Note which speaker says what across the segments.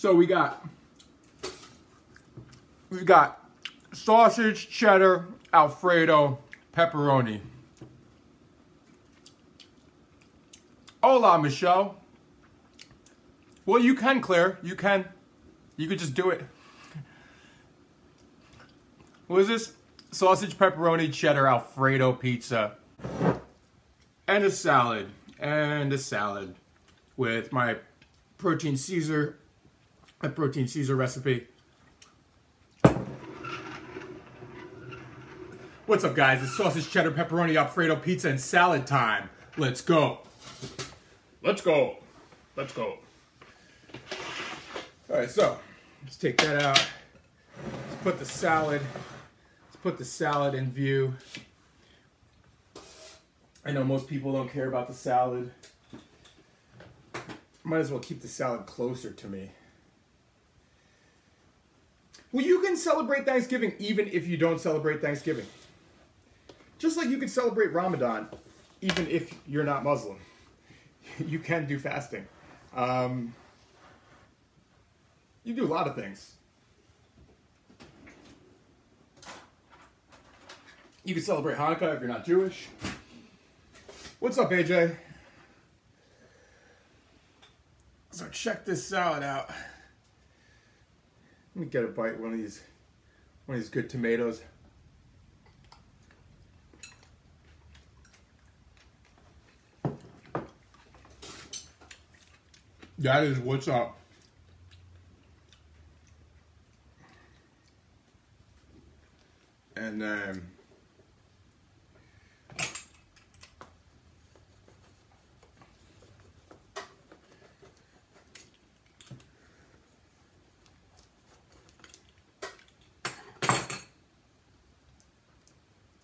Speaker 1: So we've got sausage, cheddar, Alfredo, pepperoni. Hola, Michelle. Well, you can, Claire. You can. You could just do it. What is this? Sausage, pepperoni, cheddar, Alfredo pizza. And a salad. And a salad. With my protein Caesar. A protein Caesar recipe. What's up, guys? It's sausage, cheddar, pepperoni, Alfredo pizza, and salad time. Let's go. Let's go. Let's go. Alright, so let's take that out. Let's put the salad. Let's put the salad in view. I know most people don't care about the salad. Might as well keep the salad closer to me. Well, you can celebrate Thanksgiving even if you don't celebrate Thanksgiving. Just like you can celebrate Ramadan even if you're not Muslim. You can do fasting. You do a lot of things. You can celebrate Hanukkah if you're not Jewish. What's up, AJ? So check this salad out. Let me get a bite of one of these good tomatoes. That is what's up. And then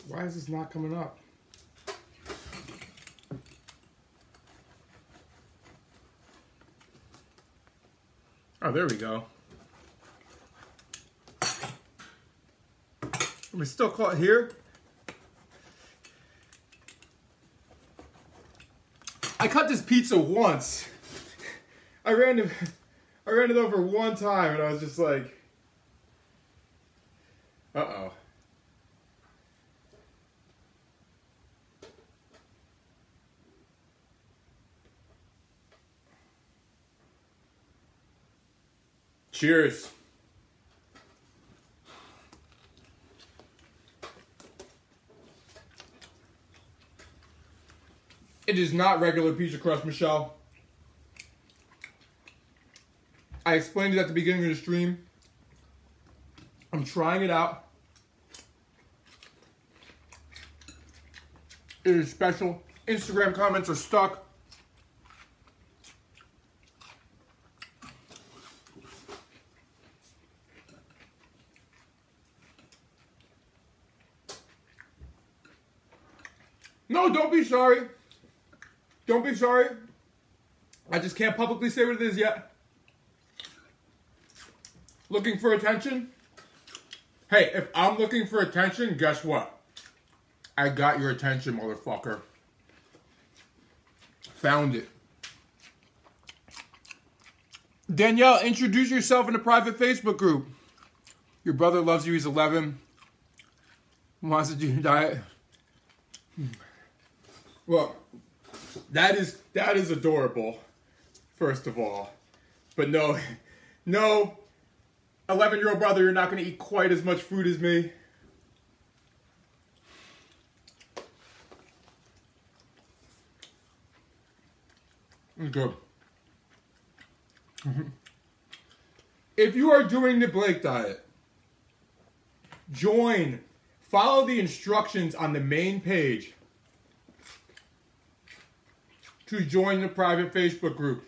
Speaker 1: why is this not coming up? Oh, there we go. We still caught here. I cut this pizza once. I ran it over one time, and I was just like, uh-oh. Cheers. It is not regular pizza crust, Michelle. I explained it at the beginning of the stream. I'm trying it out. It is special. Instagram comments are stuck. No, don't be sorry. Don't be sorry. I just can't publicly say what it is yet. Looking for attention? Hey, if I'm looking for attention, guess what? I got your attention, motherfucker. Found it. Danielle, introduce yourself in a private Facebook group. Your brother loves you, he's 11. Wants to do a diet. Well, that is adorable, first of all. But no, 11-year-old brother, you're not going to eat quite as much food as me. It's good. If you are doing the Blake diet, follow the instructions on the main page to join the private Facebook group.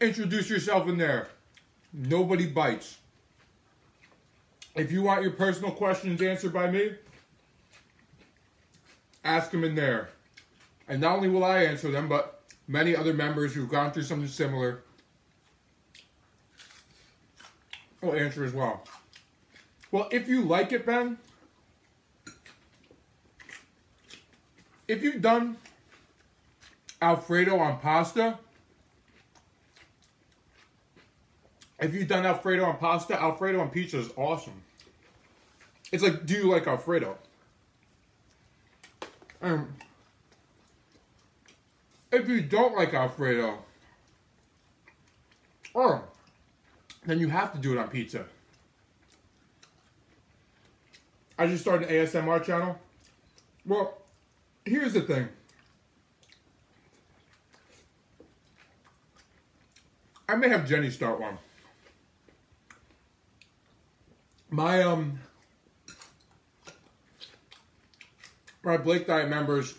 Speaker 1: Introduce yourself in there. Nobody bites. If you want your personal questions answered by me, ask them in there. And not only will I answer them, but many other members who've gone through something similar will answer as well. Well, if you like it, Ben, if you've done Alfredo on pasta, If you've done Alfredo on pasta, Alfredo on pizza is awesome. It's like, do you like Alfredo? If you don't like Alfredo, then you have to do it on pizza. I just started an ASMR channel. Well, here's the thing. I may have Jenny start one. My Blake Diet members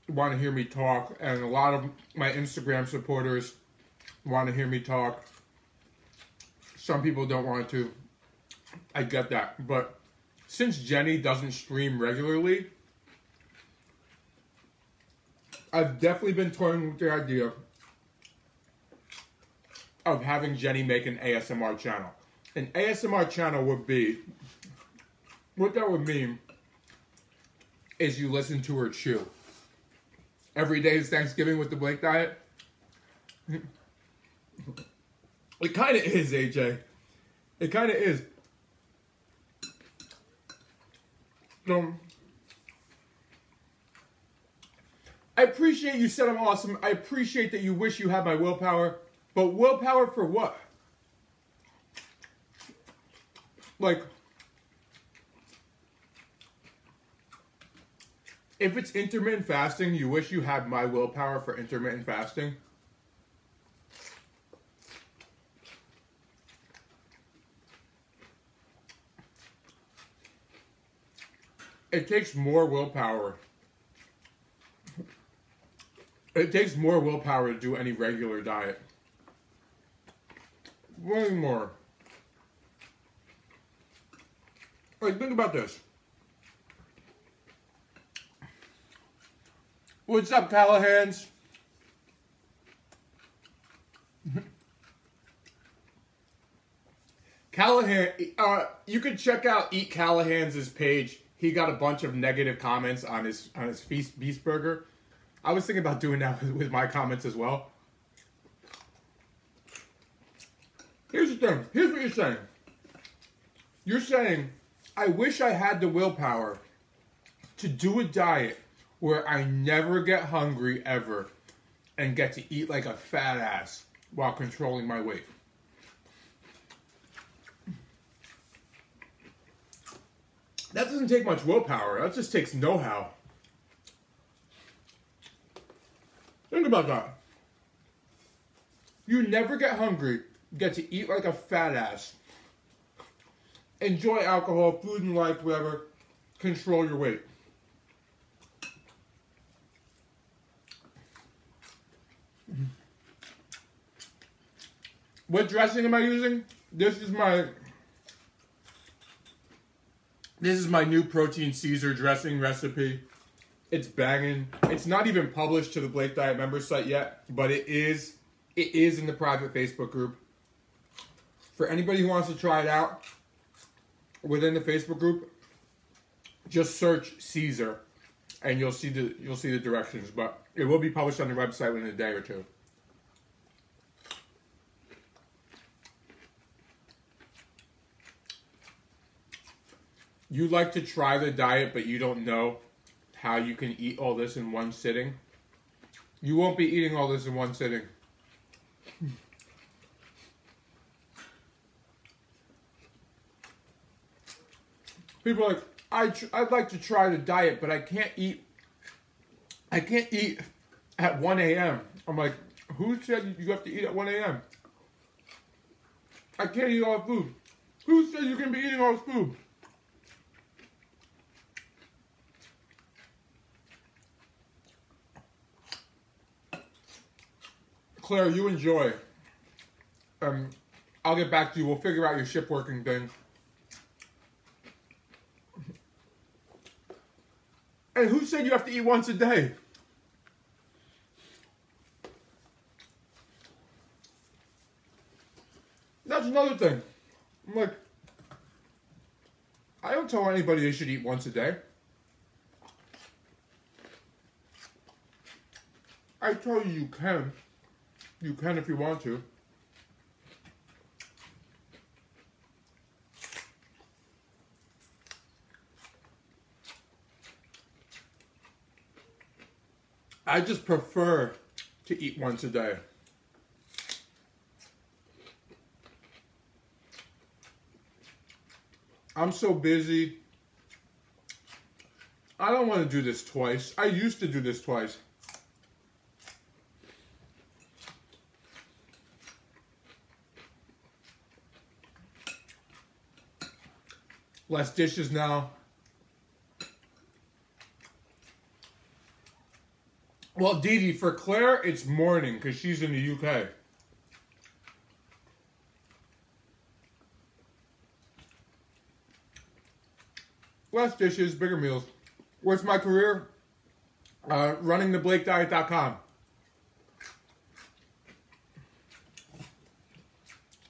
Speaker 1: want to hear me talk, and a lot of my Instagram supporters want to hear me talk. Some people don't want to. I get that. But since Jenny doesn't stream regularly, I've definitely been toying with the idea of having Jenny make an ASMR channel. An ASMR channel would be, what that would mean is you listen to her chew. Every day is Thanksgiving with the Blake Diet. It kind of is, AJ. It kind of is. I appreciate you said I'm awesome. I appreciate that you wish you had my willpower. But willpower for what? Like, if it's intermittent fasting, you wish you had my willpower for intermittent fasting. It takes more willpower. It takes more willpower to do any regular diet. Way more. Like, think about this. What's up, Callahans? Callahan, you can check out Eat Callahan's page. He got a bunch of negative comments on his Beast Burger. I was thinking about doing that with my comments as well. Here's the thing. Here's what you're saying. You're saying, I wish I had the willpower to do a diet where I never get hungry ever and get to eat like a fat ass while controlling my weight. That doesn't take much willpower. That just takes know-how. Think about that. You never get hungry, get to eat like a fat ass, enjoy alcohol, food and life, whatever, control your weight. What dressing am I using? This is my new protein Caesar dressing recipe. It's banging. It's not even published to the Blake Diet member site yet, but it is in the private Facebook group. For anybody who wants to try it out within the Facebook group, just search Caesar and you'll see the directions, but it will be published on the website within a day or two. You like to try the diet, but you don't know how you can eat all this in one sitting? You won't be eating all this in one sitting. People are like, I'd like to try the diet, but I can't eat at 1 a.m. I'm like, who said you have to eat at 1 a.m.? I can't eat all the food. Who said you can be eating all this food? Claire, you enjoy. I'll get back to you. We'll figure out your ship working thing. And who said you have to eat once a day? That's another thing. I'm like, I don't tell anybody they should eat once a day. I tell you you can. You can if you want to. I just prefer to eat once a day. I'm so busy. I don't want to do this twice. I used to do this twice. Less dishes now. Well, Dee Dee, for Claire, it's morning because she's in the UK. Less dishes, bigger meals. What's my career? Running theblakeddiet.com.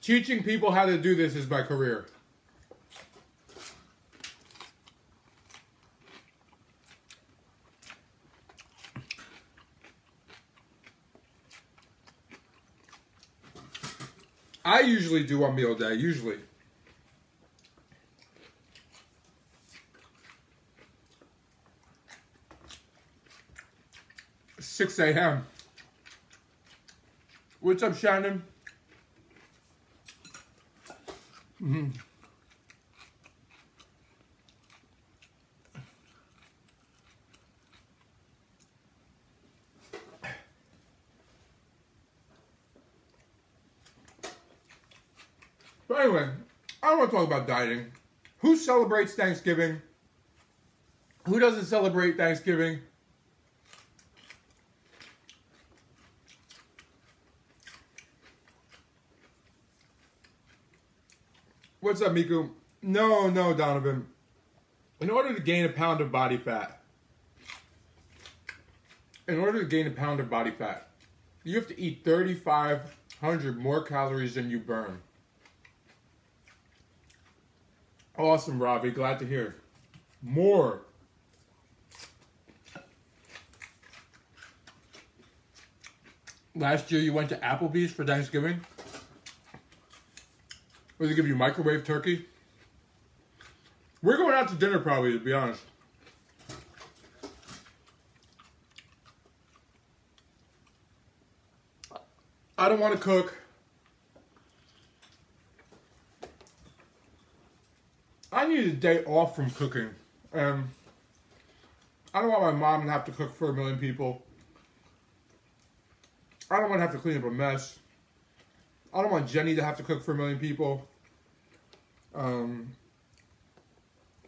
Speaker 1: Teaching people how to do this is my career. I usually do one meal a day, usually. Six a.m. What's up, Shannon? But anyway, I don't want to talk about dieting. Who celebrates Thanksgiving? Who doesn't celebrate Thanksgiving? What's up, Miku? No, Donovan. In order to gain a pound of body fat, you have to eat 3,500 more calories than you burn. Awesome, Ravi. Glad to hear. More. Last year you went to Applebee's for Thanksgiving? Or they give you microwave turkey? We're going out to dinner probably, to be honest. I don't want to cook. I need a day off from cooking. I don't want my mom to have to cook for 1 million people. I don't want to have to clean up a mess. I don't want Jenny to have to cook for 1 million people.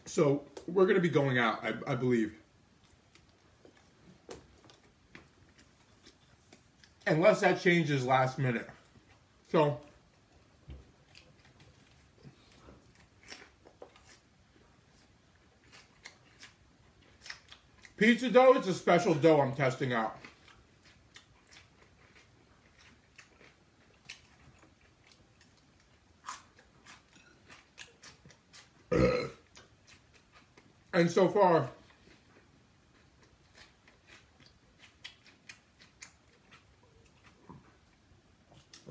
Speaker 1: So we're going to be going out, I believe. Unless that changes last minute. So pizza dough is a special dough I'm testing out. And so far,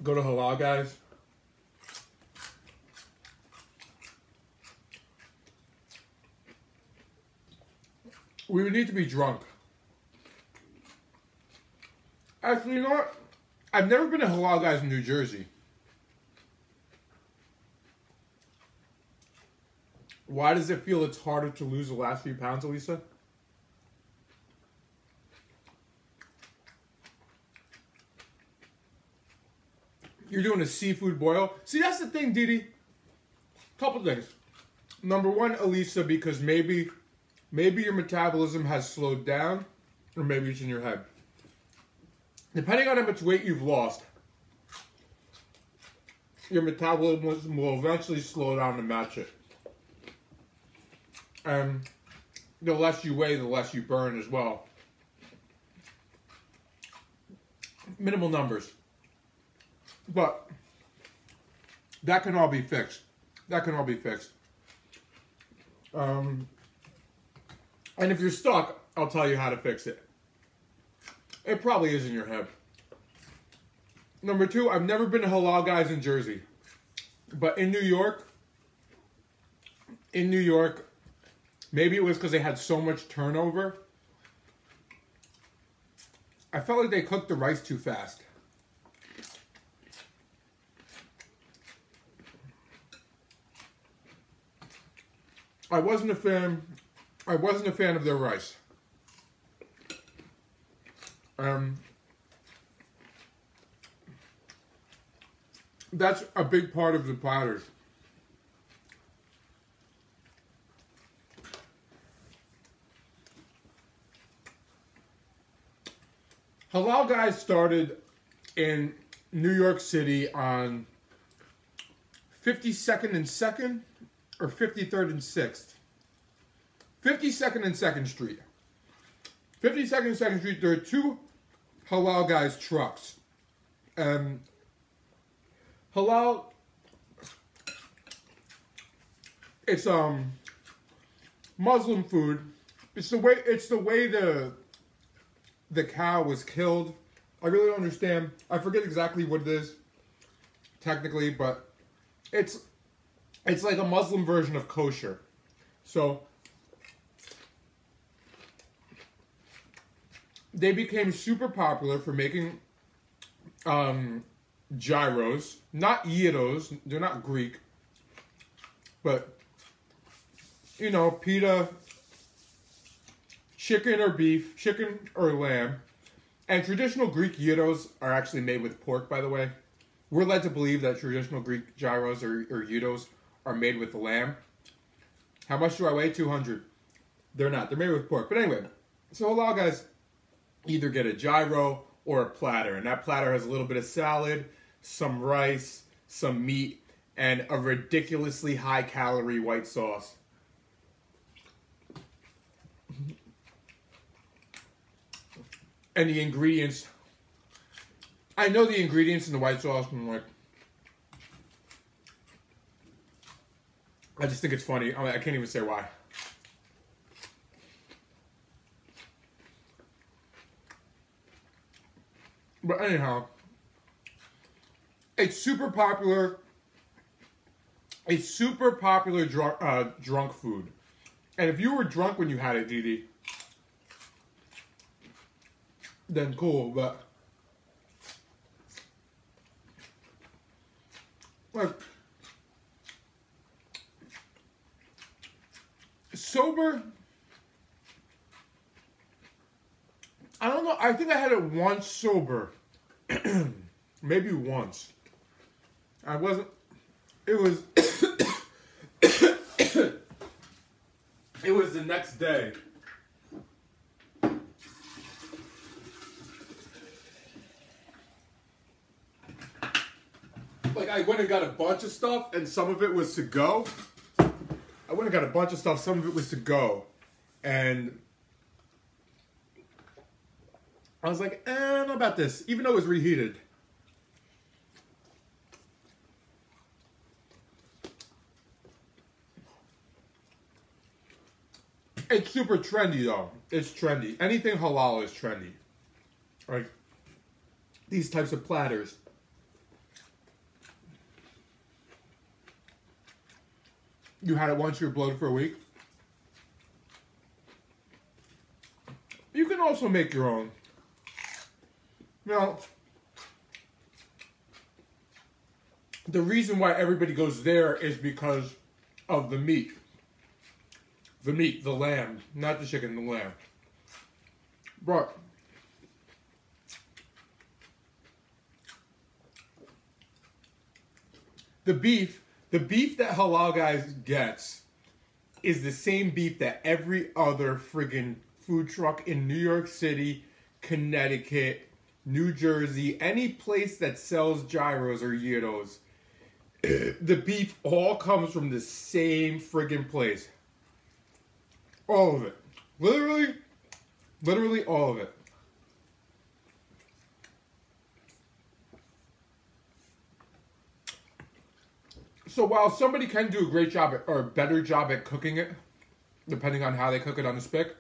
Speaker 1: go to Halal Guys. We would need to be drunk. Actually, you know what? I've never been to Halal Guys in New Jersey. Why does it feel it's harder to lose the last few pounds, Elisa? You're doing a seafood boil? See, that's the thing, Dee Dee. Couple things. Number one, Elisa, because maybe your metabolism has slowed down, or maybe it's in your head. Depending on how much weight you've lost, your metabolism will eventually slow down to match it. And the less you weigh, the less you burn as well. Minimal numbers. But that can all be fixed. And if you're stuck, I'll tell you how to fix it. It probably is in your head. Number two, I've never been to Halal Guys in Jersey. But in New York, maybe it was because they had so much turnover. I felt like they cooked the rice too fast. I wasn't a fan of their rice. That's a big part of the platters. Halal Guys started in New York City on 52nd and 2nd or 53rd and 6th. 52nd and 2nd Street. 52nd and 2nd Street, there are two Halal Guys trucks. Halal, it's Muslim food. It's the way the cow was killed. I really don't understand. I forget exactly what it is technically, but it's like a Muslim version of kosher. So they became super popular for making gyros, not gyros. They're not Greek, but you know, pita, chicken or beef, chicken or lamb. And traditional Greek gyros are actually made with pork, by the way. We're led to believe that traditional Greek gyros or gyros are made with lamb. How much do I weigh? 200. They're not. They're made with pork. But anyway, so Halal Guys either get a gyro or a platter. And that platter has a little bit of salad, some rice, some meat, and a ridiculously high-calorie white sauce. And the ingredients, I know the ingredients in the white sauce, and like, I just think it's funny. I can't even say why. But anyhow, it's super popular. It's super popular drunk food. And if you were drunk when you had it, Didi, then cool, but like sober, I don't know. I think I had it once sober. Maybe once. I wasn't, it was it was the next day. Like, I went and got a bunch of stuff, and some of it was to go. I went and got a bunch of stuff, some of it was to go. And I was like, I don't know about this, even though it was reheated. It's super trendy, though. It's trendy. Anything halal is trendy. Like, these types of platters. You had it once, you were bloated for a week. You can also make your own. Now, the reason why everybody goes there is because of the meat. The meat, the lamb. Not the chicken, the lamb. But the beef that Halal Guys gets is the same beef that every other friggin' food truck in New York City, Connecticut, New Jersey, any place that sells gyros or gyros, the beef all comes from the same friggin' place. All of it. Literally all of it. So while somebody can do a great job or a better job at cooking it, depending on how they cook it on the spick.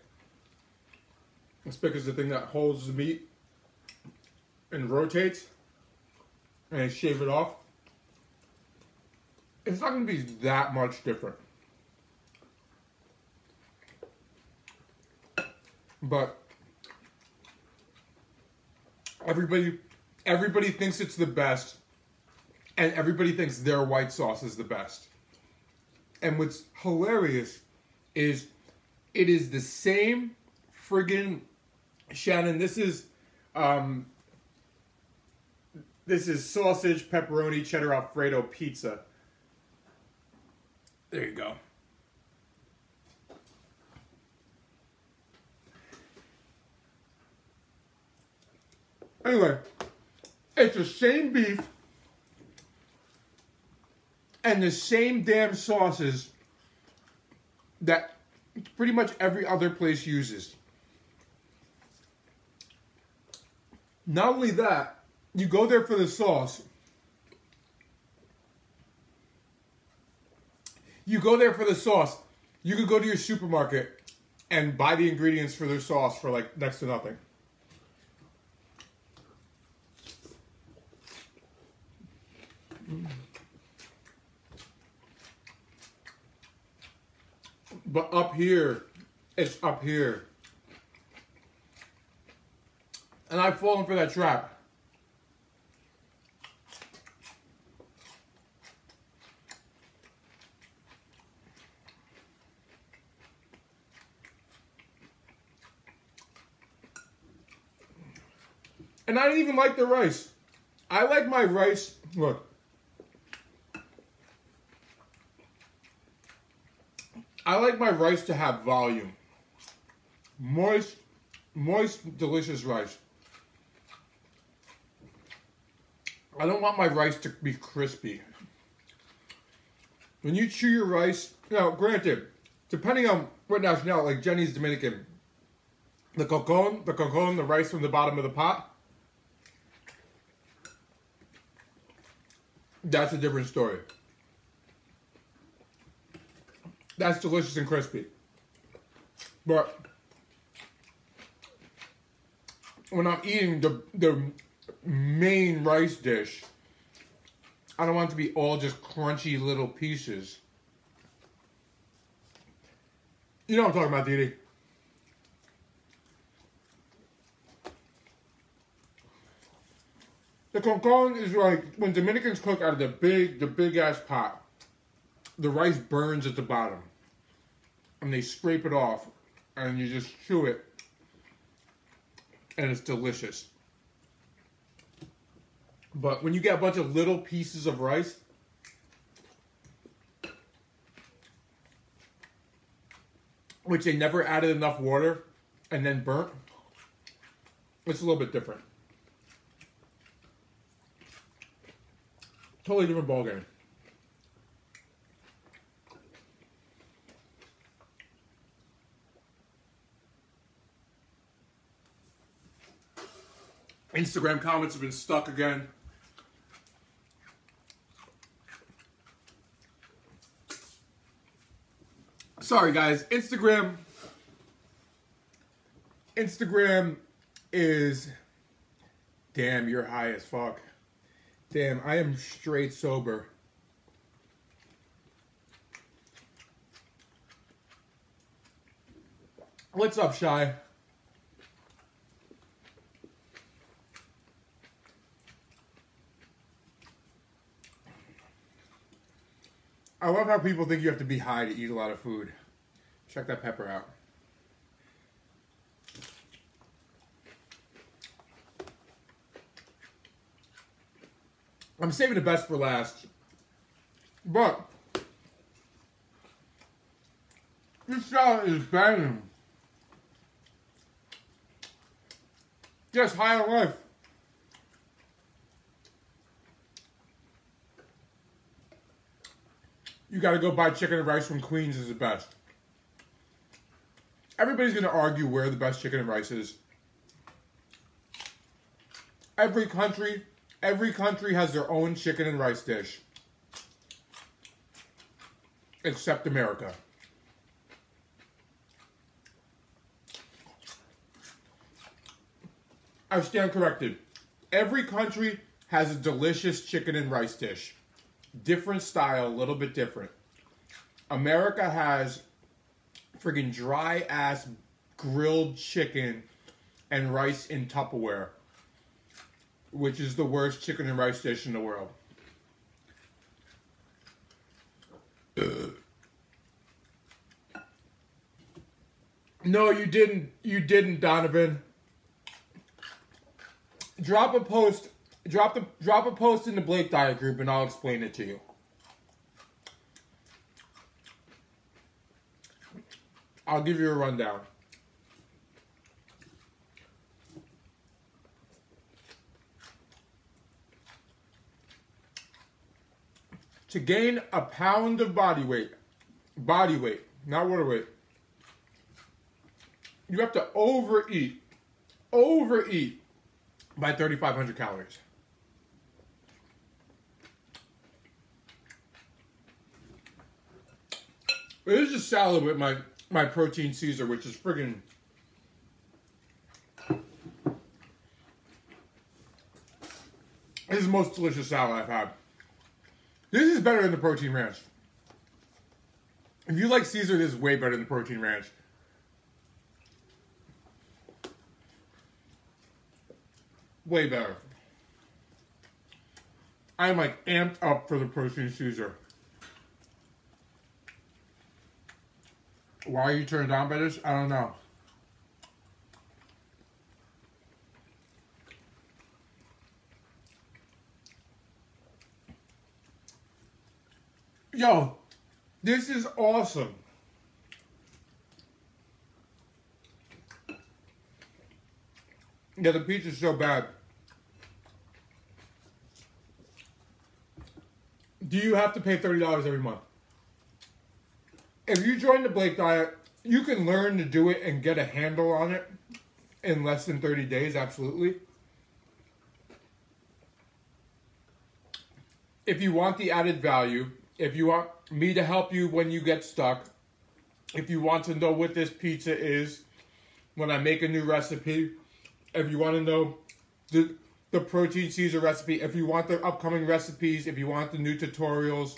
Speaker 1: The spick is the thing that holds the meat and rotates, and they shave it off. It's not going to be that much different. But Everybody thinks it's the best, and everybody thinks their white sauce is the best. And what's hilarious is it is the same friggin' Shannon. This is sausage, pepperoni, cheddar Alfredo pizza. There you go. Anyway, it's the same beef and the same damn sauces that pretty much every other place uses. Not only that, you go there for the sauce. You go there for the sauce. You could go to your supermarket and buy the ingredients for their sauce for like next to nothing. But up here, it's up here. And I've fallen for that trap. And I didn't even like the rice. I like my rice, look. I like my rice to have volume. Moist, delicious rice. I don't want my rice to be crispy. When you chew your rice, now granted, depending on what nationality, like Jenny's Dominican, the cocon, the rice from the bottom of the pot, that's a different story. That's delicious and crispy. But when I'm eating the main rice dish, I don't want it to be all just crunchy little pieces. You know what I'm talking about, Didi. The concon is like when Dominicans cook out of the big ass pot. The rice burns at the bottom, and they scrape it off, and you just chew it, and it's delicious. But when you get a bunch of little pieces of rice, which they never added enough water and then burnt, it's a little bit different. Totally different ballgame. Instagram comments have been stuck again. Sorry guys, Instagram is, damn, you're high as fuck. Damn, I am straight sober. What's up, Shy? I love how people think you have to be high to eat a lot of food. Check that pepper out. I'm saving the best for last. But this salad is banging. Just high on life. You gotta go buy chicken and rice from Queens is the best. Everybody's gonna argue where the best chicken and rice is. Every country has their own chicken and rice dish. Except America. I stand corrected. Every country has a delicious chicken and rice dish. Different style, a little bit different. America has friggin' dry ass grilled chicken and rice in Tupperware. which is the worst chicken and rice dish in the world. No, you didn't. You didn't, Donovan. Drop a post. Drop a post in the Blake Diet group, and I'll explain it to you. I'll give you a rundown. To gain a pound of body weight, not water weight, you have to overeat by 3,500 calories. This is a salad with my protein Caesar, which is friggin'... This is the most delicious salad I've had. This is better than the protein ranch. If you like Caesar, this is way better than the protein ranch. Way better. I'm like amped up for the protein Caesar. Why are you turned on by this? I don't know. Yo, this is awesome. Yeah, the pizza's so bad. Do you have to pay $30 every month? If you join the Blake Diet, you can learn to do it and get a handle on it in less than 30 days, absolutely. If you want the added value, if you want me to help you when you get stuck, if you want to know what this pizza is when I make a new recipe, if you want to know the protein Caesar recipe, if you want the upcoming recipes, if you want the new tutorials,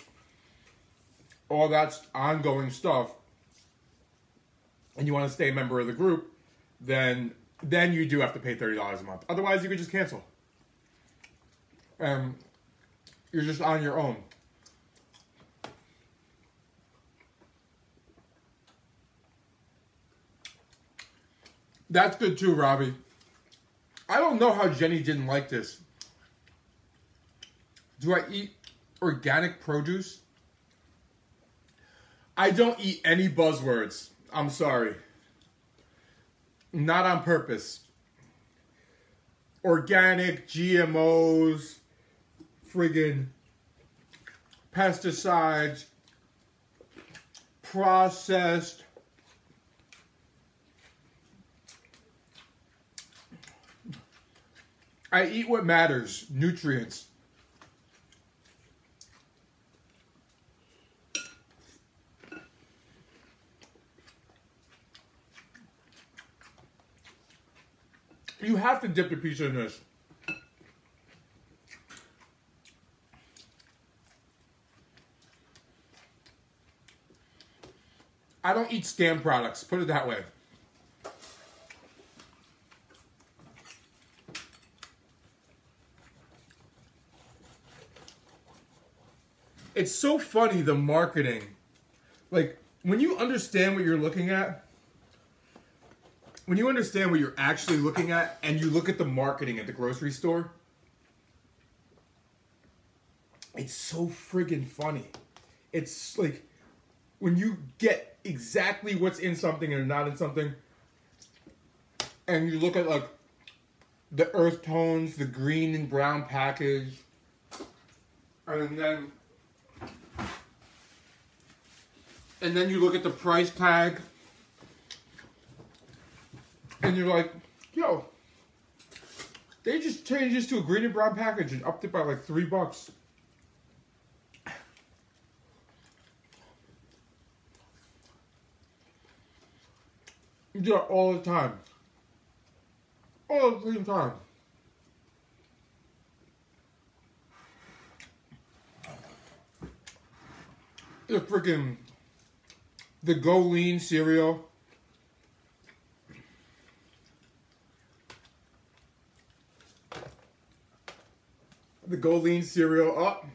Speaker 1: all that's ongoing stuff, and you want to stay a member of the group, then you do have to pay $30 a month. Otherwise, you could just cancel. You're just on your own. That's good too, Robbie. I don't know how Jenny didn't like this. Do I eat organic produce? I don't eat any buzzwords. I'm sorry. Not on purpose. Organic, GMOs, friggin' pesticides, processed. I eat what matters, nutrients. You have to dip the pizza in this. I don't eat scam products, put it that way. It's so funny, the marketing. Like, when you understand what you're looking at, when you understand what you're actually looking at, and you look at the marketing at the grocery store, it's so friggin' funny. It's like, when you get exactly what's in something and not in something, and you look at like the earth tones, the green and brown package, and then you look at the price tag, and you're like, yo, they just changed this to a green and brown package and upped it by like $3. You do that all the time. All the time. The freaking Go Lean cereal. Go Lean cereal. Oh.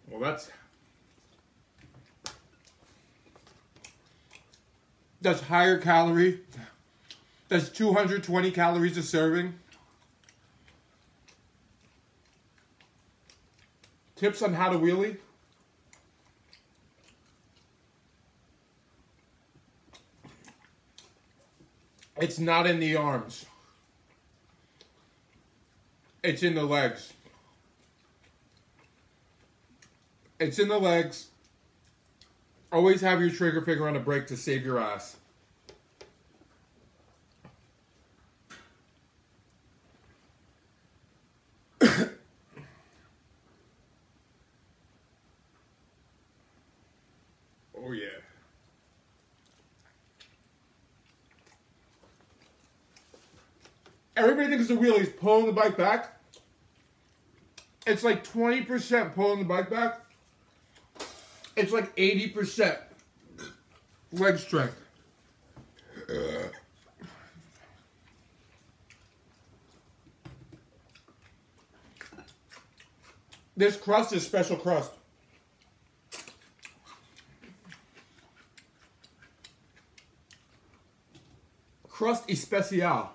Speaker 1: Well, that's higher calorie. That's 220 calories a serving. Tips on how to wheelie. It's not in the arms. It's in the legs. It's in the legs. Always have your trigger finger on the brake to save your ass. Oh yeah. Everybody thinks the wheelie is pulling the bike back. It's like 20% pulling the bike back. It's like 80% leg strength. This crust is special crust. Crust especial.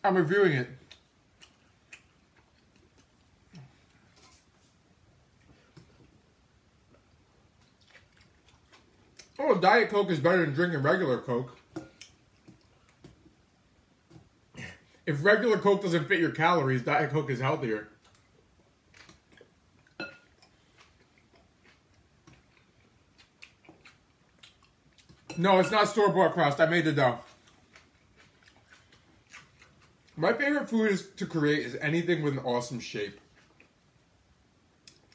Speaker 1: I'm reviewing it. Oh, Diet Coke is better than drinking regular Coke. If regular Coke doesn't fit your calories, Diet Coke is healthier. No, it's not store-bought crust. I made the dough. My favorite food to create is anything with an awesome shape.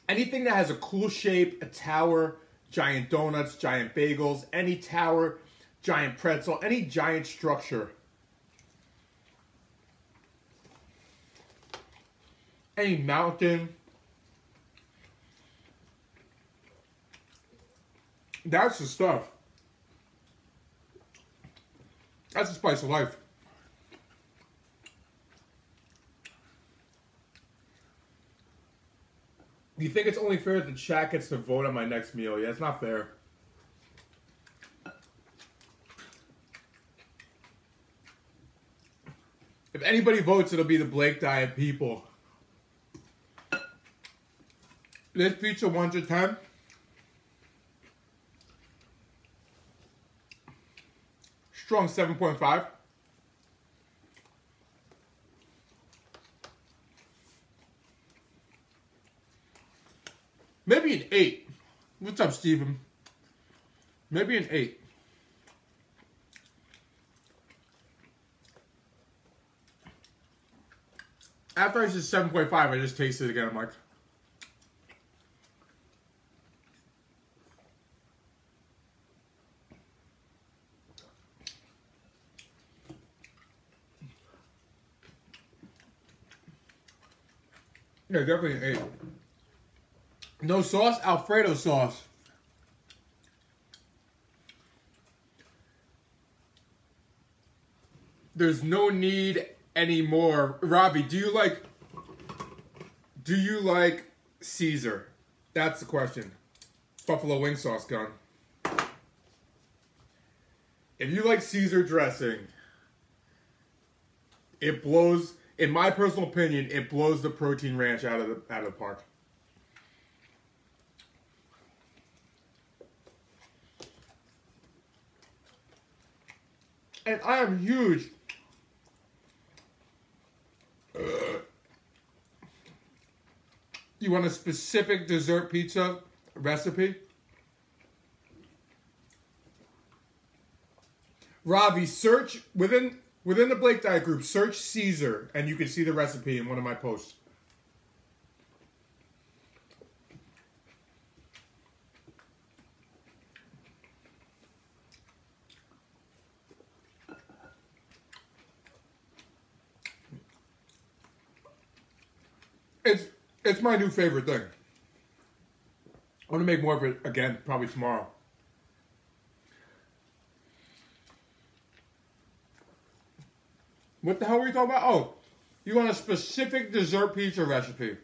Speaker 1: Anything that has a cool shape, a tower, giant donuts, giant bagels, any tower, giant pretzel, any giant structure. Any mountain. That's the stuff. That's the spice of life. You think it's only fair that the chat gets to vote on my next meal? Yeah, it's not fair. If anybody votes, it'll be the Blake Diet people. This pizza 1 to 10. Strong 7.5. Maybe an 8. What's up, Steven? Maybe an 8. After I said 7.5, I just tasted it again. I'm like, yeah, definitely an 8. No sauce? Alfredo sauce. There's no need anymore. Robbie, do you like Caesar? That's the question. Buffalo wing sauce gone. If you like Caesar dressing, it blows, in my personal opinion, it blows the protein ranch out of the park. And I am huge. You want a specific dessert pizza recipe? Ravi, search within the Blake Diet group, search Caesar, and you can see the recipe in one of my posts. It's my new favorite thing. I'm going to make more of it again, probably tomorrow. What the hell were you talking about? Oh, you want a specific dessert pizza recipe.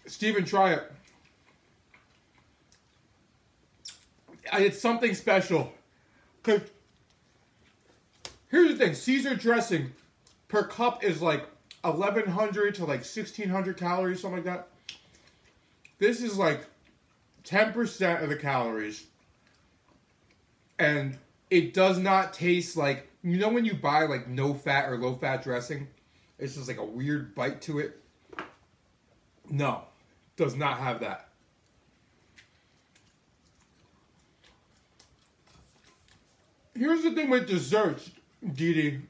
Speaker 1: Steven, try it. It's something special. Because here's the thing. Caesar dressing per cup is like 1,100 to like 1,600 calories, something like that. This is like 10% of the calories. And it does not taste like, you know when you buy like no fat or low fat dressing? It's just like a weird bite to it. No, does not have that. Here's the thing with desserts, Didi.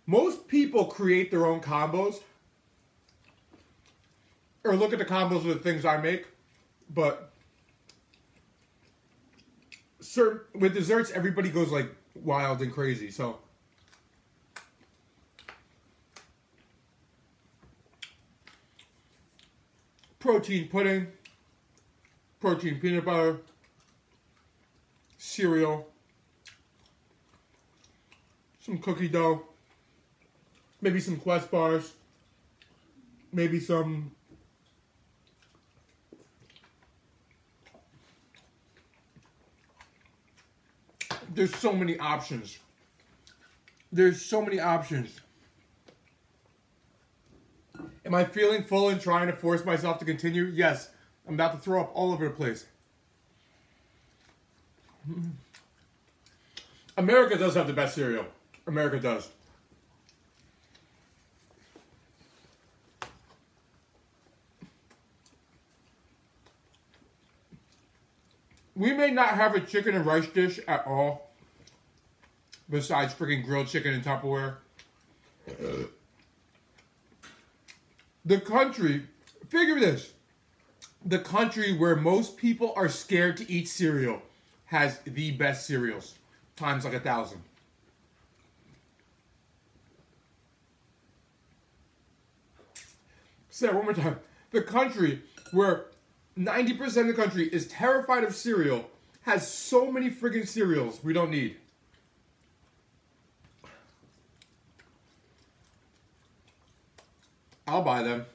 Speaker 1: Most people create their own combos. Or look at the combos of the things I make. But with desserts, everybody goes like wild and crazy. So protein pudding, protein peanut butter, cereal, some cookie dough, maybe some Quest bars, maybe some there's so many options. There's so many options. Am I feeling full and trying to force myself to continue? Yes. I'm about to throw up all over the place. America does have the best cereal. America does. We may not have a chicken and rice dish at all, besides freaking grilled chicken in Tupperware. The country, figure this, the country where most people are scared to eat cereal has the best cereals, times like 1,000. Say it one more time. The country where 90% of the country is terrified of cereal has so many friggin' cereals we don't need. I'll buy them.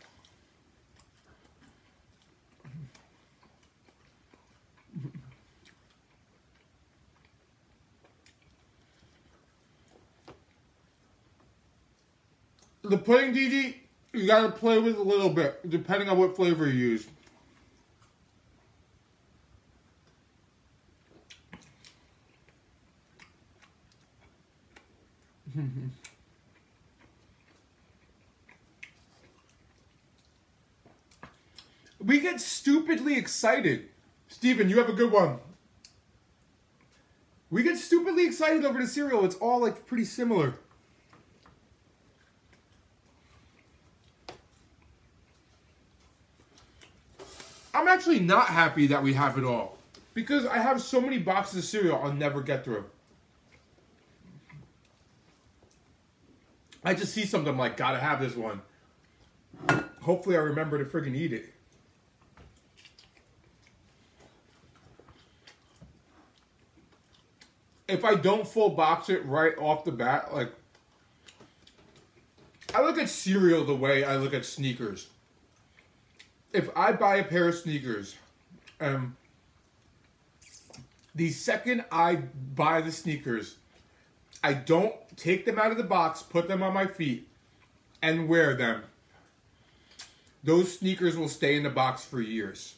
Speaker 1: The pudding, DD, you gotta play with a little bit, depending on what flavor you use. We get stupidly excited. Steven, you have a good one. We get stupidly excited over the cereal. It's all like pretty similar. I'm actually not happy that we have it all, because I have so many boxes of cereal I'll never get through. I just see something, I'm like, gotta have this one. Hopefully I remember to friggin' eat it. If I don't full box it right off the bat, like, I look at cereal the way I look at sneakers. If I buy a pair of sneakers, the second I buy the sneakers, I don't take them out of the box, put them on my feet, and wear them. Those sneakers will stay in the box for years.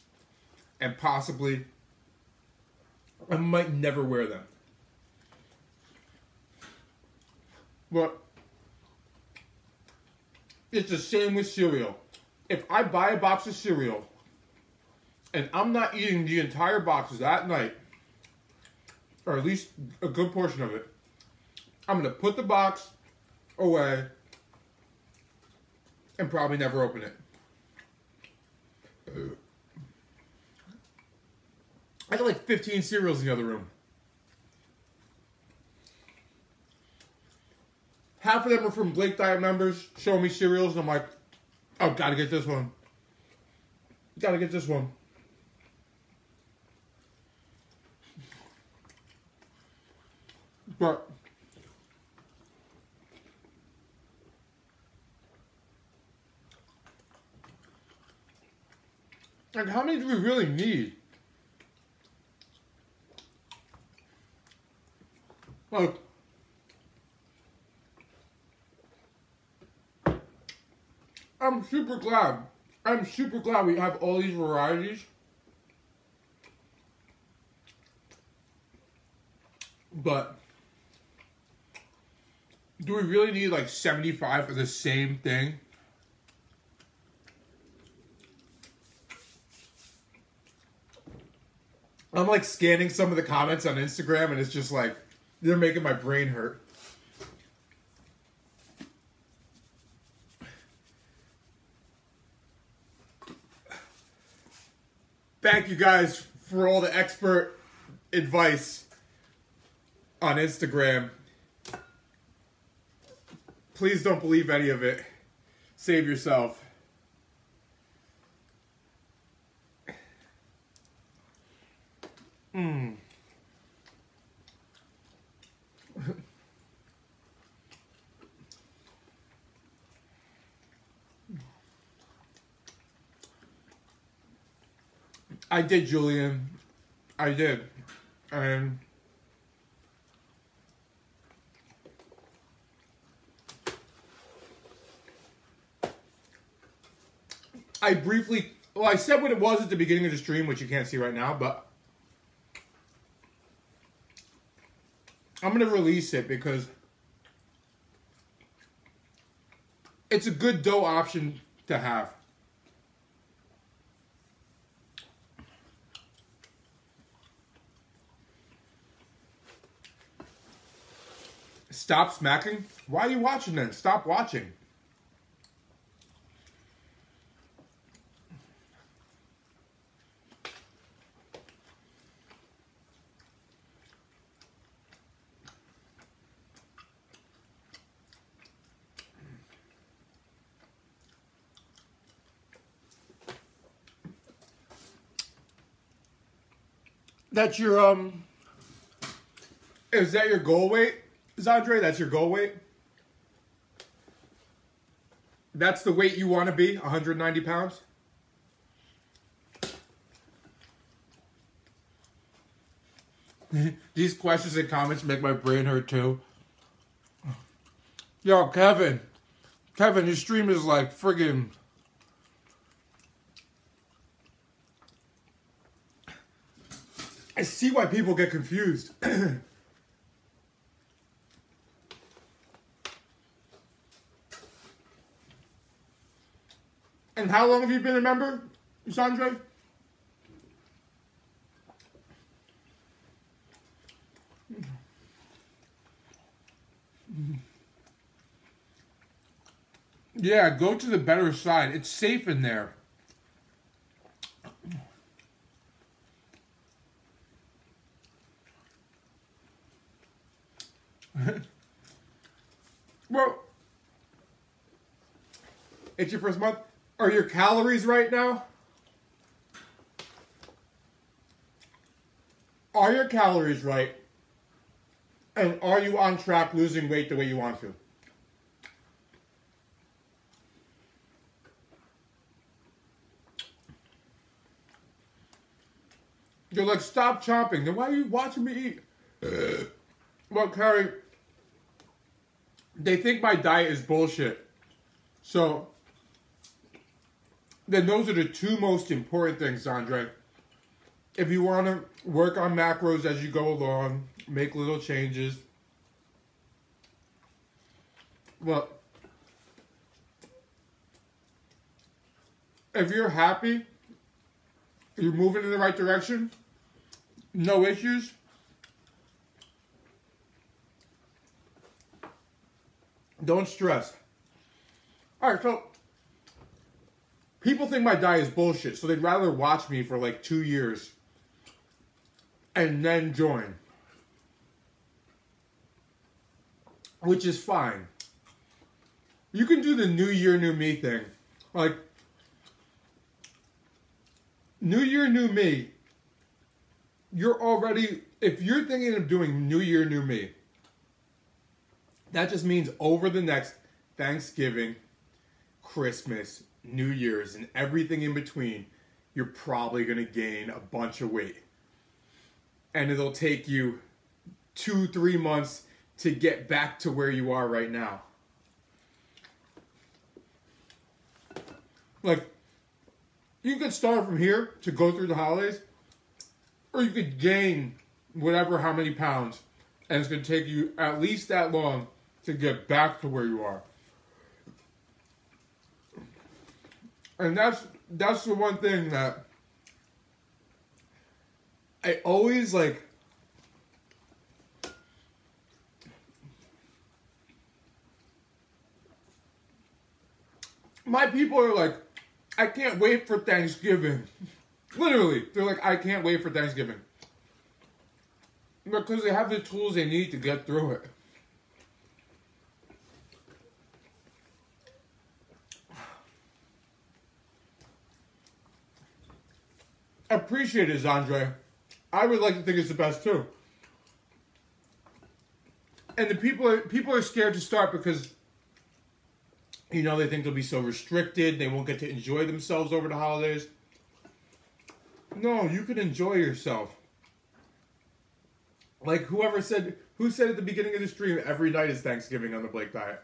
Speaker 1: And possibly, I might never wear them. But it's the same with cereal. If I buy a box of cereal and I'm not eating the entire box that night, or at least a good portion of it, I'm going to put the box away and probably never open it. I got like 15 cereals in the other room. half of them are from Blake Diet members showing me cereals, and I'm like, oh, gotta get this one. Gotta get this one. But like, how many do we really need? Like, I'm super glad. I'm super glad we have all these varieties. But do we really need like 75 of the same thing? I'm like scanning some of the comments on Instagram, and it's just like, they're making my brain hurt. Thank you guys for all the expert advice on Instagram. Please don't believe any of it. Save yourself. I did, Julian. I did. And I briefly, well, I said what it was at the beginning of the stream, which you can't see right now, but I'm going to release it because it's a good dough option to have. Stop smacking? Why are you watching then? Stop watching. That's your, is that your goal weight, Zandre? That's your goal weight? That's the weight you want to be, 190 pounds? These questions and comments make my brain hurt too. Yo, Kevin, your stream is like friggin'... I see why people get confused. And how long have you been a member, Sandra? Yeah, go to the better side. It's safe in there. Well, it's your first month. Are your calories right now? Are your calories right? And are you on track losing weight the way you want to? You're like, stop chomping. Then why are you watching me eat? Well, Carrie, they think my diet is bullshit. So, then those are the two most important things, Andre. If you want to work on macros as you go along, make little changes. Well, if you're happy, you're moving in the right direction, no issues, don't stress. Alright, so people think my diet is bullshit, so they'd rather watch me for like 2 years and then join. Which is fine. You can do the New Year, New Me thing. Like, New Year, New Me. You're already, if you're thinking of doing New Year, New Me, that just means over the next Thanksgiving, Christmas, New Year's, and everything in between, you're probably going to gain a bunch of weight. And it'll take you 2-3 months to get back to where you are right now. Like, you could start from here to go through the holidays, or you could gain whatever, how many pounds, and it's going to take you at least that long to get back to where you are. And that's the one thing that I always like. My people are like, I can't wait for Thanksgiving. Literally, they're like, I can't wait for Thanksgiving. Because they have the tools they need to get through it. Appreciate it, Zandre. I would like to think it's the best too. And the people are scared to start because, you know, they think they'll be so restricted, they won't get to enjoy themselves over the holidays. No, you can enjoy yourself. Like who said at the beginning of the stream, every night is Thanksgiving on the Blake diet?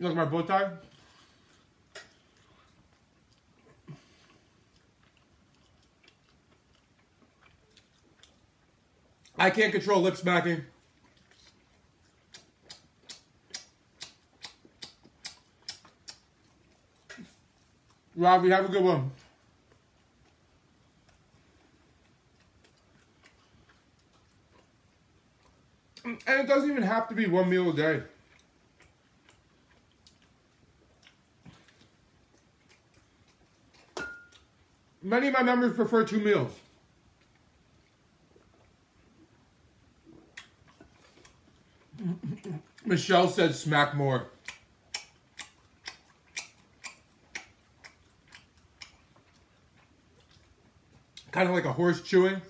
Speaker 1: You like my bow tie? I can't control lip smacking. Robbie, have a good one. And it doesn't even have to be one meal a day. Many of my members prefer 2 meals. Michelle said smack more. Kind of like a horse chewing.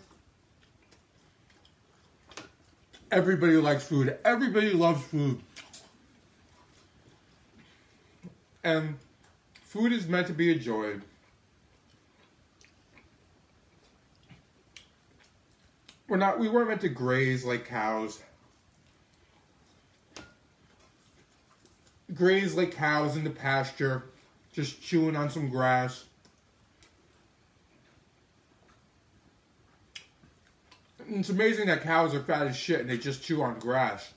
Speaker 1: Everybody likes food. Everybody loves food. And food is meant to be enjoyed. We weren't meant to graze like cows. Graze like cows in the pasture, just chewing on some grass. And it's amazing that cows are fat as shit and they just chew on grass.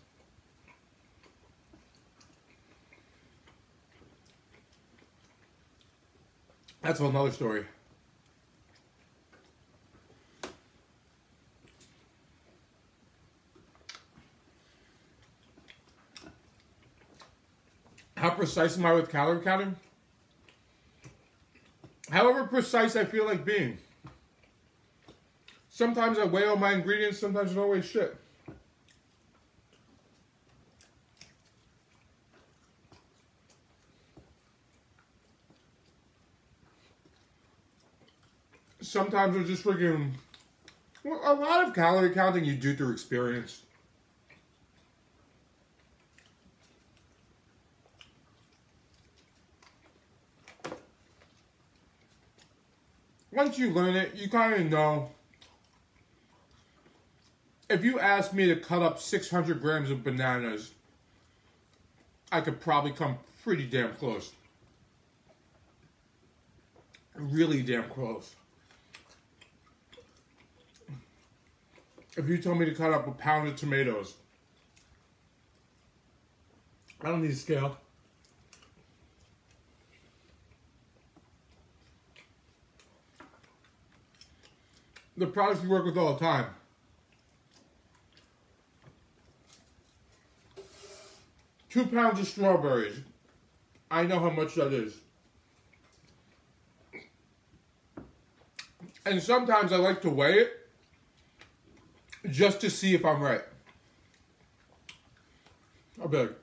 Speaker 1: That's another story. How precise am I with calorie counting? However precise I feel like being. Sometimes I weigh all my ingredients, sometimes I don't weigh shit. Sometimes I just freaking... Well, a lot of calorie counting you do through experience. Once you learn it, you kind of know. If you ask me to cut up 600 grams of bananas, I could probably come pretty damn close. Really damn close. If you told me to cut up a pound of tomatoes, I don't need a scale. The products we work with all the time. Two pounds of strawberries. I know how much that is. And sometimes I like to weigh it just to see if I'm right. I'll be like,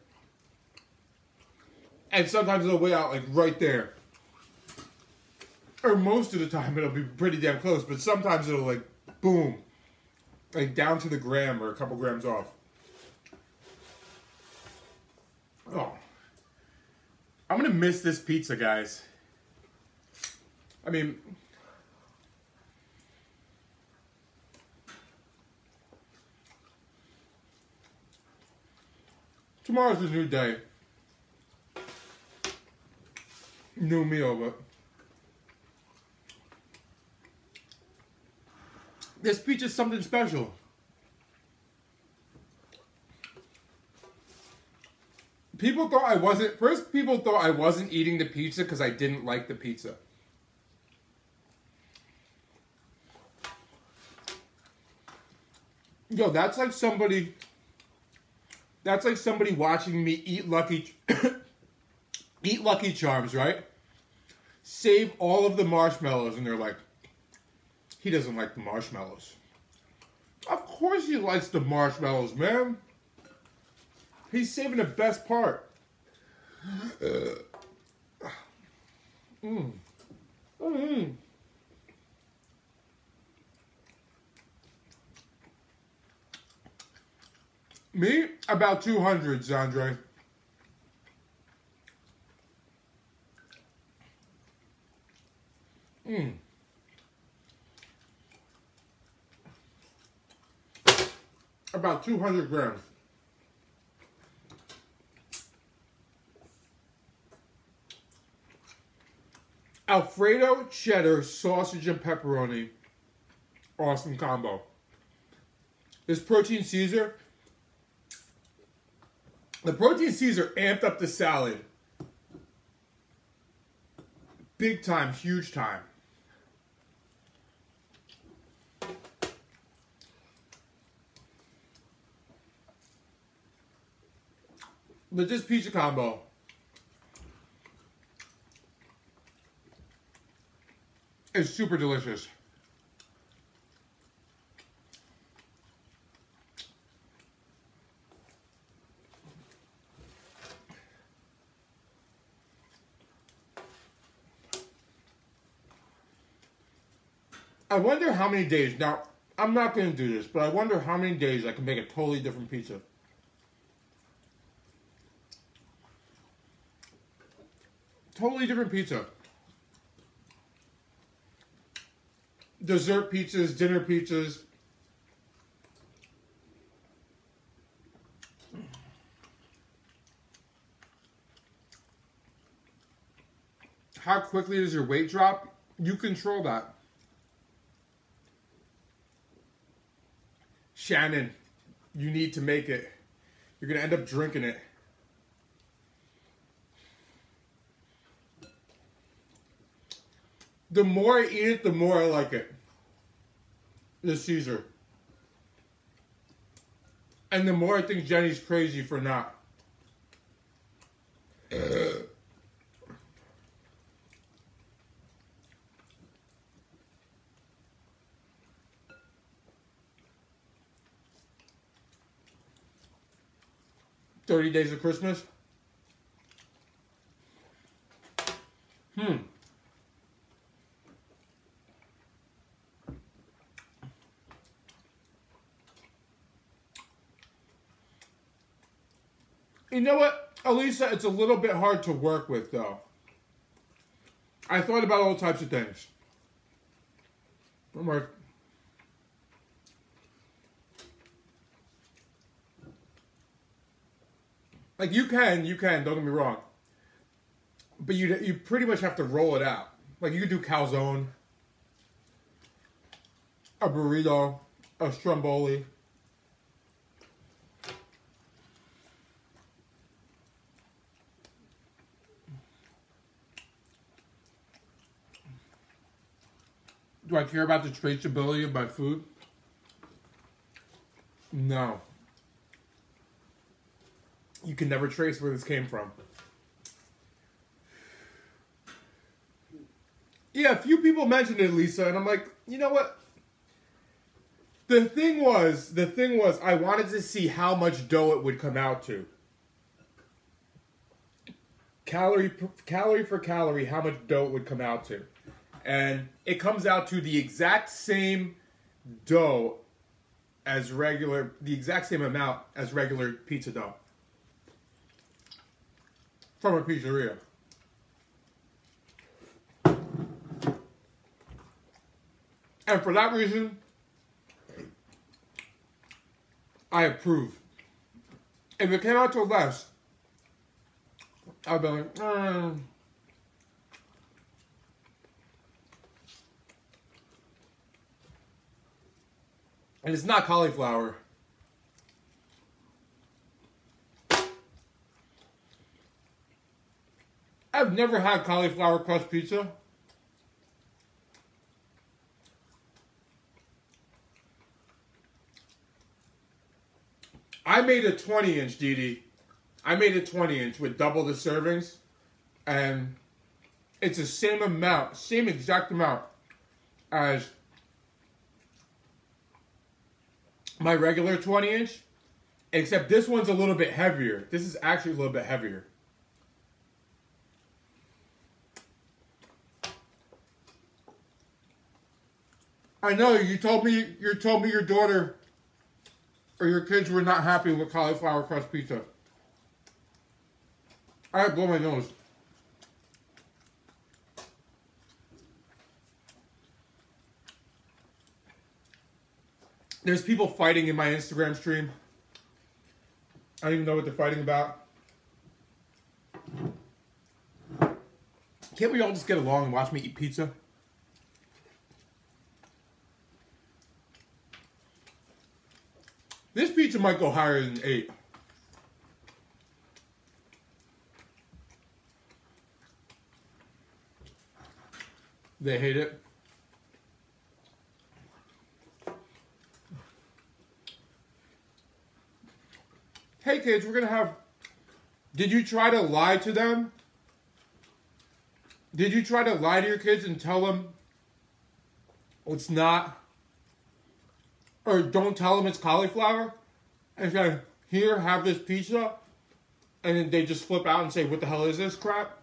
Speaker 1: and sometimes it'll weigh out like right there. Or most of the time it'll be pretty damn close, but sometimes it'll like, boom, like down to the gram or a couple grams off. Oh. I'm gonna miss this pizza, guys. I mean, tomorrow's a new day. New meal, but this pizza's something special. People thought I wasn't eating the pizza because I didn't like the pizza. Yo, that's like somebody watching me eat Lucky Charms, right? Save all of the marshmallows, and they're like, he doesn't like the marshmallows. Of course he likes the marshmallows, man. He's saving the best part. Me? About 200, Zandre. About 200 grams. Alfredo, cheddar, sausage, and pepperoni. Awesome combo. This protein Caesar. The protein Caesar amped up the salad. Big time, huge time. But this pizza combo is super delicious. I wonder how many days, now I'm not going to do this, but I wonder how many days I can make a totally different pizza. Totally different pizza. Dessert pizzas, dinner pizzas. How quickly does your weight drop? You control that. Shannon, you need to make it. You're going to end up drinking it. The more I eat it, the more I like it. The Caesar. And the more I think Jenny's crazy for not. 30 Days of Christmas. You know what, Elisa, it's a little bit hard to work with, though. I thought about all types of things. I'm like, you can, don't get me wrong. But you pretty much have to roll it out. Like, you could do calzone, a burrito, a stromboli. Do I care about the traceability of my food? No. You can never trace where this came from. Yeah, a few people mentioned it, Lisa, and I'm like, you know what? The thing was, I wanted to see how much dough it would come out to. Calorie for calorie, how much dough it would come out to. And it comes out to the exact same dough as regular, the exact same amount as regular pizza dough. From a pizzeria. And for that reason, I approve. If it came out to less, I'd be like, And it's not cauliflower. I've never had cauliflower crust pizza. I made a 20-inch, Dee Dee. I made a 20-inch with double the servings. And it's the same amount, same exact amount as my regular 20-inch. Except this one's a little bit heavier. This is actually a little bit heavier. I know, you told me your daughter or your kids were not happy with cauliflower crust pizza. I had to blow my nose. There's people fighting in my Instagram stream. I don't even know what they're fighting about. Can't we all just get along and watch me eat pizza? This pizza might go higher than 8. They hate it. Hey kids, we're gonna have... Did you try to lie to them? Did you try to lie to your kids and tell them it's not... Or don't tell them it's cauliflower, and say, here, have this pizza, and then they just flip out and say, what the hell is this crap?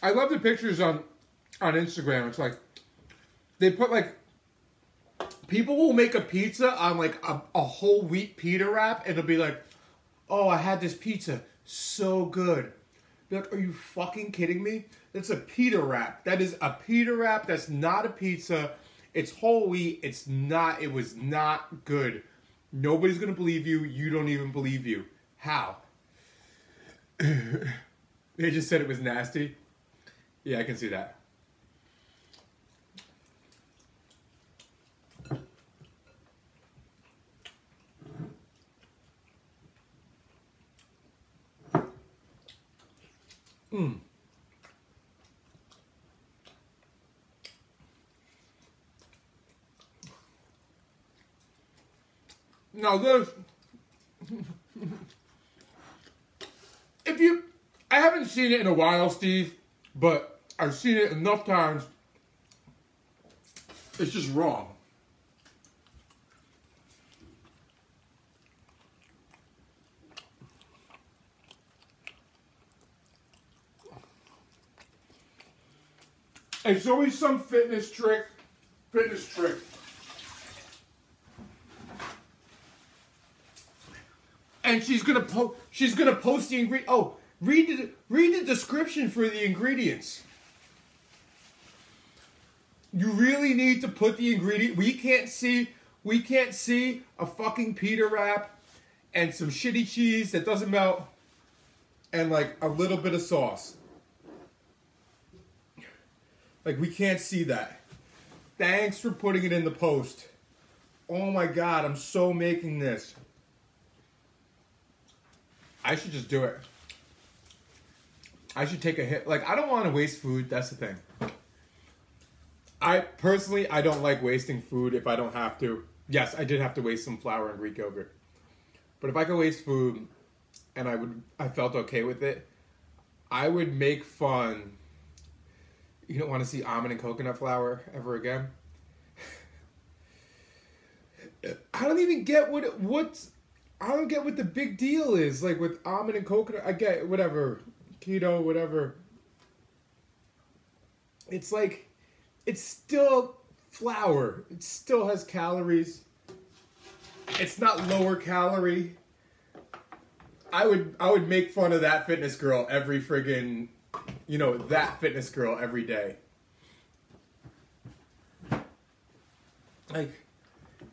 Speaker 1: I love the pictures on Instagram. It's like, they put like, people will make a pizza on like a whole wheat pita wrap, and it'll be like, oh, I had this pizza. So good. Be like, are you fucking kidding me? That's a pita wrap. That is a pita wrap. That's not a pizza. It's whole wheat. It was not good. Nobody's gonna believe you. You don't even believe you. How? They just said it was nasty. Yeah, I can see that. Now this, I haven't seen it in a while, Steve, but I've seen it enough times. It's just wrong. It's always some fitness trick. And she's gonna post the ingredient. Oh, read the description for the ingredients. You really need to put the ingredient. We can't see a fucking pita wrap and some shitty cheese that doesn't melt and like a little bit of sauce. Like, we can't see that. Thanks for putting it in the post. Oh my God, I'm so making this. I should just do it. I should take a hit. Like, I don't want to waste food. That's the thing. I don't like wasting food if I don't have to. Yes, I did have to waste some flour and Greek yogurt. But if I could waste food and I felt okay with it, I would make fun. You don't want to see almond and coconut flour ever again? I don't even get I don't get what the big deal is, like, with almond and coconut. I get whatever, keto, whatever. It's like, it's still flour. It still has calories. It's not lower calorie. I would make fun of that fitness girl every friggin', you know, that fitness girl every day. Like,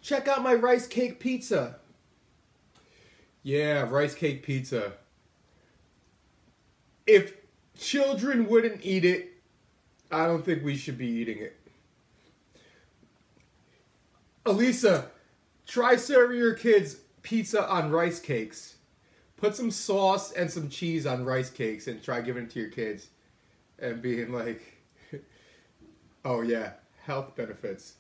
Speaker 1: check out my rice cake pizza. Yeah, rice cake pizza. If children wouldn't eat it, I don't think we should be eating it. Elisa, try serving your kids pizza on rice cakes. Put some sauce and some cheese on rice cakes and try giving it to your kids. And being like, oh yeah, health benefits.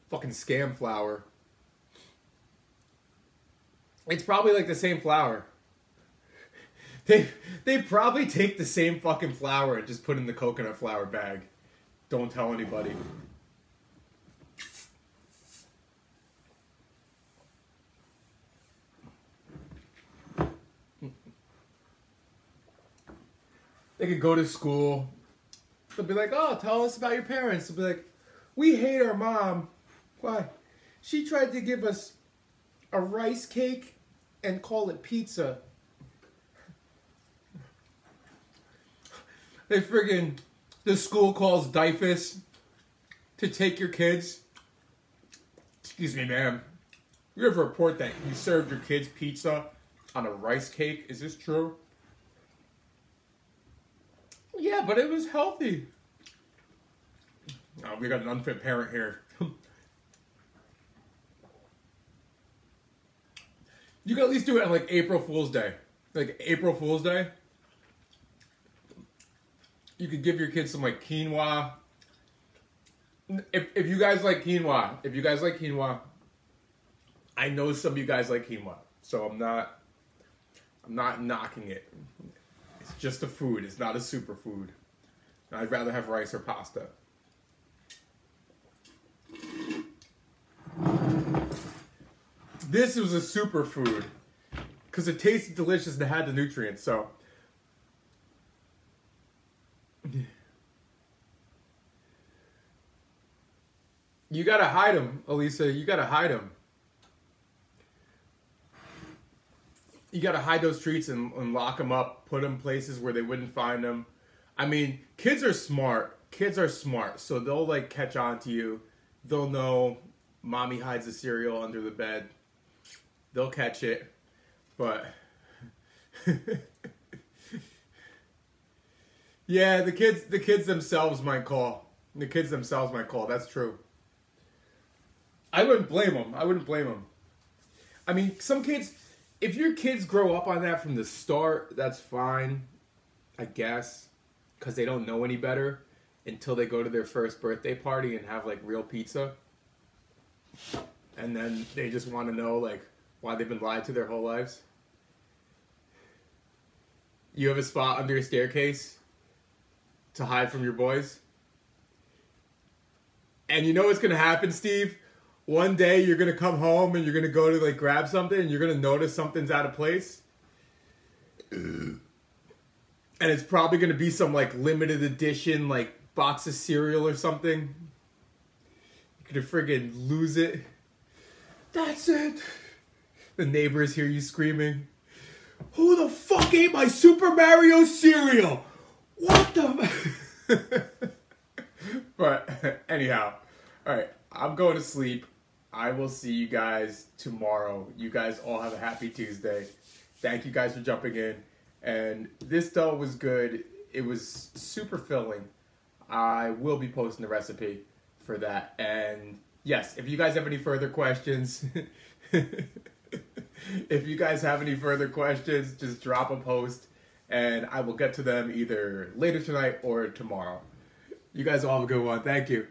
Speaker 1: Fucking scam flour. It's probably like the same flour. They probably take the same fucking flour and just put in the coconut flour bag. Don't tell anybody. They could go to school. They'll be like, oh, tell us about your parents. They'll be like, we hate our mom. Why? She tried to give us a rice cake and call it pizza. They friggin', the school calls DIFUS to take your kids. Excuse me, ma'am. You have a report that you served your kids pizza on a rice cake. Is this true? Yeah, but it was healthy. Oh, we got an unfit parent here. You can at least do it on like April Fool's Day. Like April Fool's Day. You could give your kids some like quinoa. If you guys like quinoa, I know some of you guys like quinoa, so I'm not knocking it. It's just a food. It's not a superfood. I'd rather have rice or pasta. This was a superfood because it tasted delicious and it had the nutrients. So you gotta hide them, Elisa. You gotta hide them. You gotta hide those treats and lock them up. Put them places where they wouldn't find them. I mean, kids are smart. Kids are smart, so they'll like catch on to you. They'll know mommy hides the cereal under the bed. They'll catch it, but yeah, the kids themselves might call. The kids themselves might call. That's true. I wouldn't blame them. I wouldn't blame them. I mean, some kids, if your kids grow up on that from the start, that's fine, I guess, because they don't know any better until they go to their first birthday party and have like real pizza, and then they just want to know like why they've been lied to their whole lives. You have a spot under your staircase to hide from your boys. And you know what's going to happen, Steve? One day you're going to come home and you're going to go to like grab something and you're going to notice something's out of place. And it's probably going to be some like limited edition like box of cereal or something. You're going to friggin' lose it. That's it. The neighbors hear you screaming, "Who the fuck ate my Super Mario cereal? What the?" But anyhow, all right, I'm going to sleep. I will see you guys tomorrow. You guys all have a happy Tuesday. Thank you guys for jumping in. And this dough was good. It was super filling. I will be posting the recipe for that. And yes, if you guys have any further questions, just drop a post and I will get to them either later tonight or tomorrow. You guys all have a good one. Thank you.